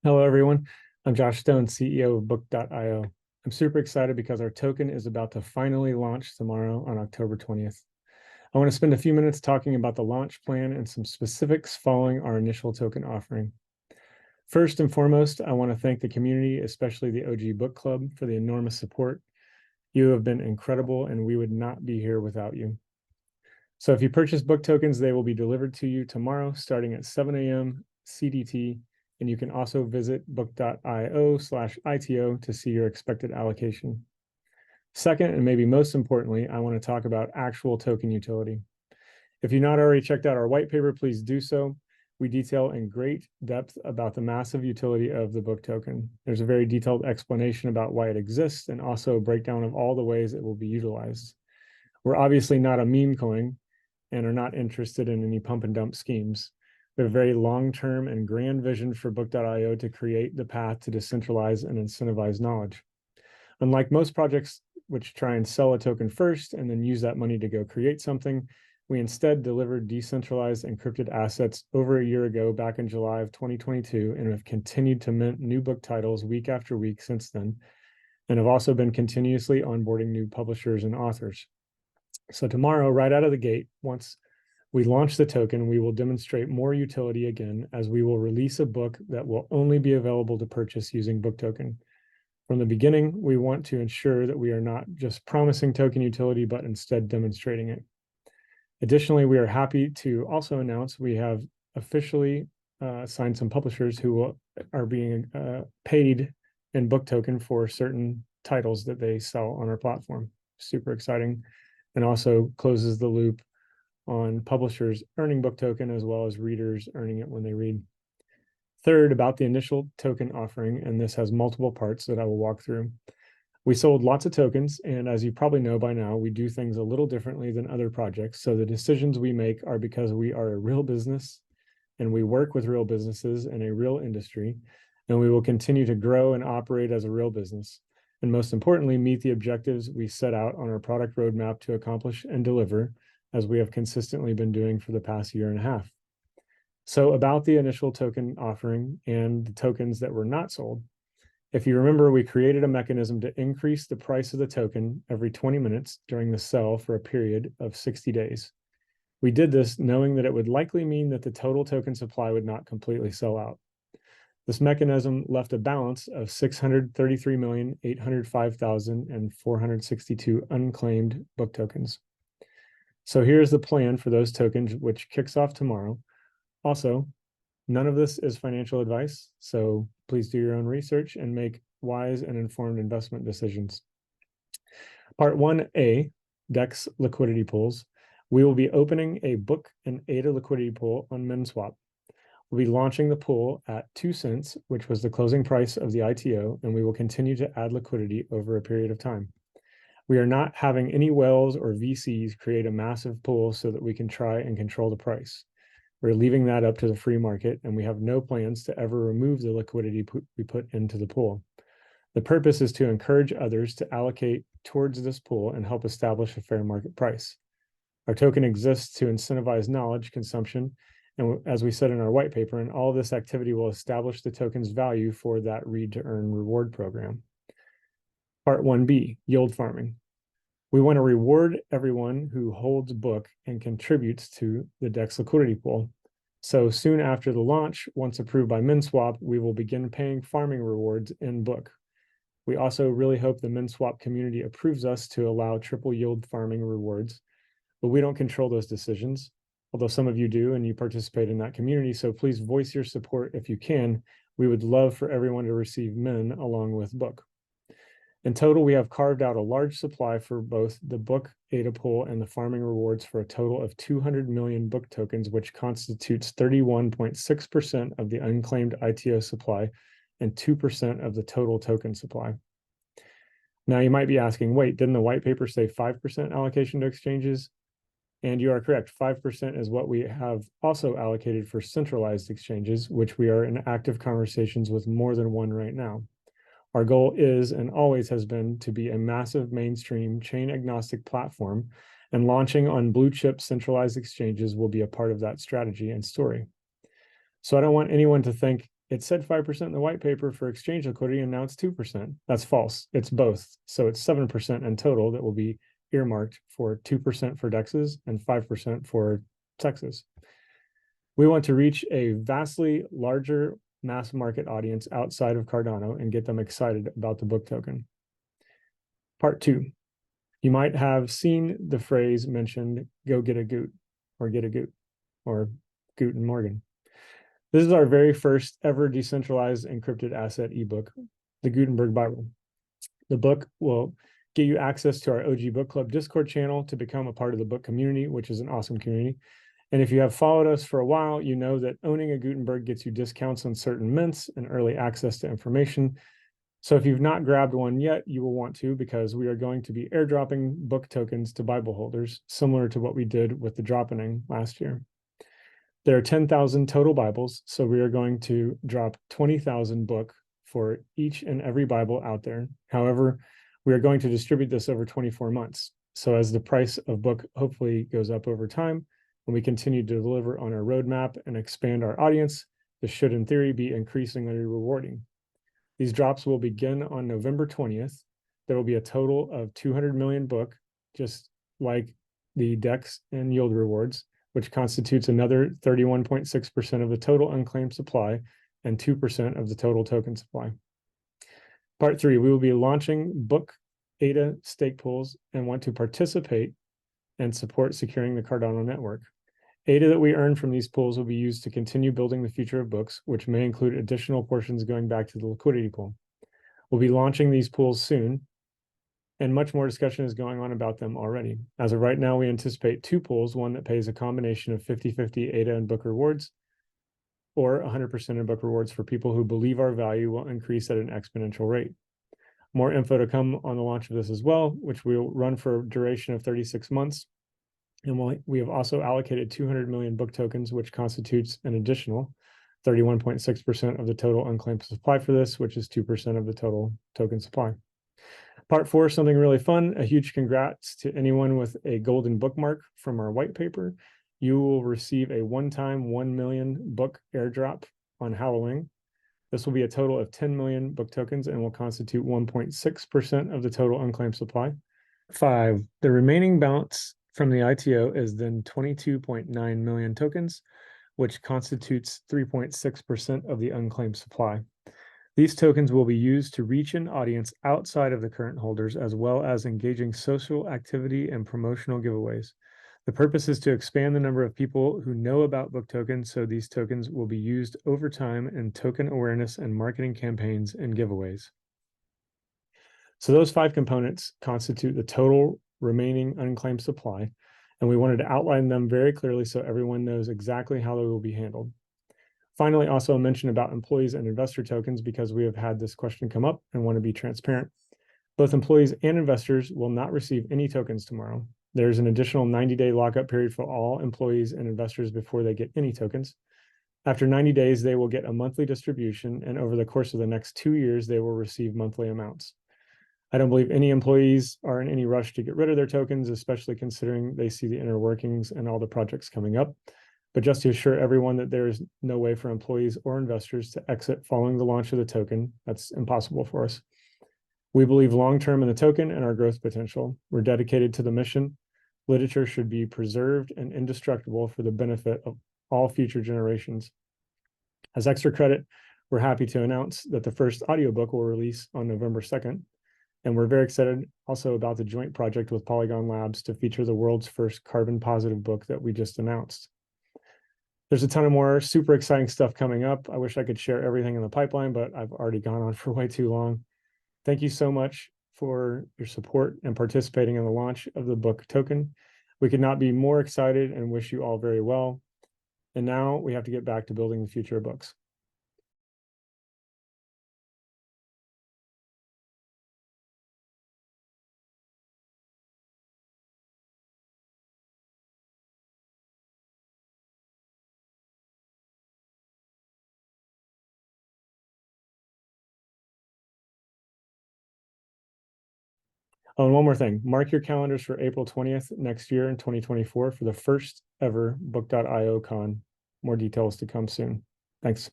Hello, everyone. I'm Josh Stone, CEO of Book.io. I'm super excited because our token is about to finally launch tomorrow on October 20th. I want to spend a few minutes talking about the launch plan and some specifics following our initial token offering. First and foremost, I want to thank the community, especially the OG Book Club, for the enormous support. You have been incredible, and we would not be here without you. So if you purchase book tokens, they will be delivered to you tomorrow starting at 7 a.m. CDT, and you can also visit book.io/ITO to see your expected allocation. Second, and maybe most importantly, I want to talk about actual token utility. If you've not already checked out our white paper, please do so. We detail in great depth about the massive utility of the book token. There's a very detailed explanation about why it exists and also a breakdown of all the ways it will be utilized. We're obviously not a meme coin and are not interested in any pump and dump schemes. We have a very long-term and grand vision for Book.io to create the path to decentralize and incentivize knowledge. Unlike most projects which try and sell a token first and then use that money to go create something, we instead delivered decentralized encrypted assets over a year ago, back in July of 2022, and have continued to mint new book titles week after week since then, and have also been continuously onboarding new publishers and authors. So tomorrow, right out of the gate, once we launch the token, we will demonstrate more utility again, as we will release a book that will only be available to purchase using book token. From the beginning, we want to ensure that we are not just promising token utility, but instead demonstrating it. Additionally, we are happy to also announce we have officially signed some publishers who are being paid in book token for certain titles that they sell on our platform. Super exciting, and also closes the loop on publishers earning book token as well as readers earning it when they read. Third, about the initial token offering, and this has multiple parts that I will walk through. We sold lots of tokens, and as you probably know by now, we do things a little differently than other projects. So the decisions we make are because we are a real business and we work with real businesses in a real industry, and we will continue to grow and operate as a real business. And most importantly, meet the objectives we set out on our product roadmap to accomplish and deliver, as we have consistently been doing for the past year and a half. So about the initial token offering and the tokens that were not sold. If you remember, we created a mechanism to increase the price of the token every 20 minutes during the sell for a period of 60 days. We did this knowing that it would likely mean that the total token supply would not completely sell out. This mechanism left a balance of 633,805,462 unclaimed book tokens. So here's the plan for those tokens, which kicks off tomorrow. Also, none of this is financial advice, so please do your own research and make wise and informed investment decisions. Part 1A, DEX liquidity pools. We will be opening a book and ADA liquidity pool on MinSwap. We'll be launching the pool at 2 cents, which was the closing price of the ITO, and we will continue to add liquidity over a period of time. We are not having any whales or VCs create a massive pool so that we can try and control the price. We're leaving that up to the free market, and we have no plans to ever remove the liquidity we put into the pool. The purpose is to encourage others to allocate towards this pool and help establish a fair market price. Our token exists to incentivize knowledge consumption, and as we said in our white paper, and all of this activity will establish the token's value for that read to earn reward program. Part 1B, yield farming. We want to reward everyone who holds book and contributes to the DEX liquidity pool. So soon after the launch, once approved by MinSwap, we will begin paying farming rewards in book. We also really hope the MinSwap community approves us to allow triple yield farming rewards, but we don't control those decisions, although some of you do and you participate in that community. So please voice your support if you can. We would love for everyone to receive Min along with book. In total, we have carved out a large supply for both the book ADA pool and the farming rewards for a total of 200 million book tokens, which constitutes 31.6% of the unclaimed ITO supply and 2% of the total token supply. Now you might be asking, wait, didn't the white paper say 5% allocation to exchanges? And you are correct, 5% is what we have also allocated for centralized exchanges, which we are in active conversations with more than one right now. Our goal is and always has been to be a massive mainstream chain agnostic platform, and launching on blue chip centralized exchanges will be a part of that strategy and story. So I don't want anyone to think it said 5% in the white paper for exchange liquidity, and now it's 2%. That's false. It's both. So it's 7% in total that will be earmarked for 2% for DEXs and 5% for Texas. We want to reach a vastly larger mass market audience outside of Cardano and get them excited about the book token. Part 2. You might have seen the phrase mentioned, go get a Goot, or get a Goot, or Guten Morgen. This is our very first ever decentralized encrypted asset ebook, the Gutenberg Bible. The book will get you access to our OG Book Club Discord channel to become a part of the book community, which is an awesome community. And if you have followed us for a while, you know that owning a Gutenberg gets you discounts on certain mints and early access to information. So if you've not grabbed one yet, you will want to, because we are going to be airdropping book tokens to Bible holders, similar to what we did with the dropping last year. There are 10,000 total Bibles, so we are going to drop 20,000 book for each and every Bible out there. However, we are going to distribute this over 24 months. So as the price of book hopefully goes up over time, and we continue to deliver on our roadmap and expand our audience, this should in theory be increasingly rewarding. These drops will begin on November 20th. There will be a total of 200 million book, just like the DEX and yield rewards, which constitutes another 31.6% of the total unclaimed supply and 2% of the total token supply. Part 3, we will be launching book ADA stake pools and want to participate and support securing the Cardano network. ADA that we earn from these pools will be used to continue building the future of books, which may include additional portions going back to the liquidity pool. We'll be launching these pools soon, and much more discussion is going on about them already. As of right now, we anticipate 2 pools, one that pays a combination of 50-50 ADA and book rewards, or 100% in book rewards for people who believe our value will increase at an exponential rate. More info to come on the launch of this as well, which will run for a duration of 36 months. And we have also allocated 200 million book tokens, which constitutes an additional 31.6% of the total unclaimed supply for this, which is 2% of the total token supply. Part 4, something really fun. A huge congrats to anyone with a golden bookmark from our white paper. You will receive a one-time 1 million book airdrop on Halloween. This will be a total of 10 million book tokens and will constitute 1.6% of the total unclaimed supply. 5, the remaining balance from the ITO is then 22.9 million tokens, which constitutes 3.6% of the unclaimed supply. These tokens will be used to reach an audience outside of the current holders, as well as engaging social activity and promotional giveaways. The purpose is to expand the number of people who know about book tokens, so these tokens will be used over time in token awareness and marketing campaigns and giveaways. So those 5 components constitute the total remaining unclaimed supply, and we wanted to outline them very clearly so everyone knows exactly how they will be handled. Finally, also a mention about employees and investor tokens, because we have had this question come up and want to be transparent. Both employees and investors will not receive any tokens tomorrow. There's an additional 90-day lockup period for all employees and investors before they get any tokens. After 90 days, they will get a monthly distribution, and over the course of the next 2 years, they will receive monthly amounts. I don't believe any employees are in any rush to get rid of their tokens, especially considering they see the inner workings and all the projects coming up. But just to assure everyone that there is no way for employees or investors to exit following the launch of the token, that's impossible for us. We believe long-term in the token and our growth potential. We're dedicated to the mission. Literature should be preserved and indestructible for the benefit of all future generations. As extra credit, we're happy to announce that the first audiobook will release on November 2nd. And we're very excited also about the joint project with Polygon Labs to feature the world's first carbon positive book that we just announced. There's a ton of more super exciting stuff coming up. I wish I could share everything in the pipeline, but I've already gone on for way too long. Thank you so much for your support and participating in the launch of the book token. We could not be more excited and wish you all very well. And now we have to get back to building the future of books. Oh, and one more thing, mark your calendars for April 20th next year in 2024 for the first ever Book.io con. More details to come soon. Thanks.